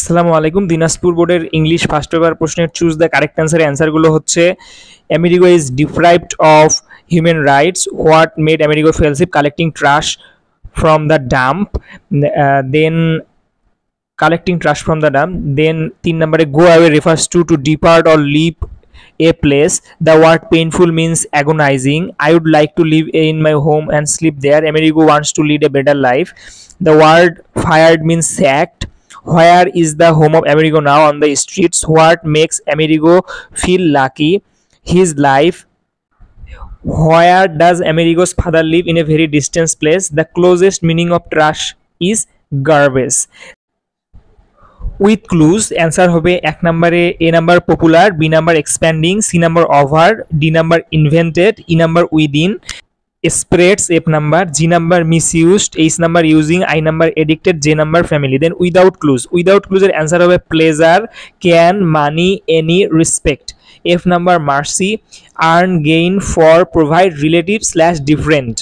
আসসালামু আলাইকুম। দিনাজপুর বোর্ডের ইংলিশ ফার্স্ট পেপার প্রশ্নের চুজ দ্য কারেক্ট অ্যান্সার অ্যান্সারগুলো হচ্ছে Amerigo is deprived of human rights, what made Amerigo fell sick, collecting trash from the dump, then collecting trash from the dump. Then 3 number go away refers to depart or leave a place. The word painful means agonizing. I would like to live in my home and sleep there. Amerigo wants to lead a better life. The word fired means sacked. Where is the home of Amerigo now? On the streets. What makes Amerigo feel lucky? His life. Where does Amerigo's father live? In a very distant place. The closest meaning of trash is garbage. With clues answer হবে 1 নম্বরে A number popular, B number expanding, C number over, D number invented, E number within, spreads F number, G number misused, H number using, I number addicted, J number family. Then without ক্লুজের answer হবে pleasure, can, money, any, respect. F number mercy, earn, gain, for, provide, relative / different.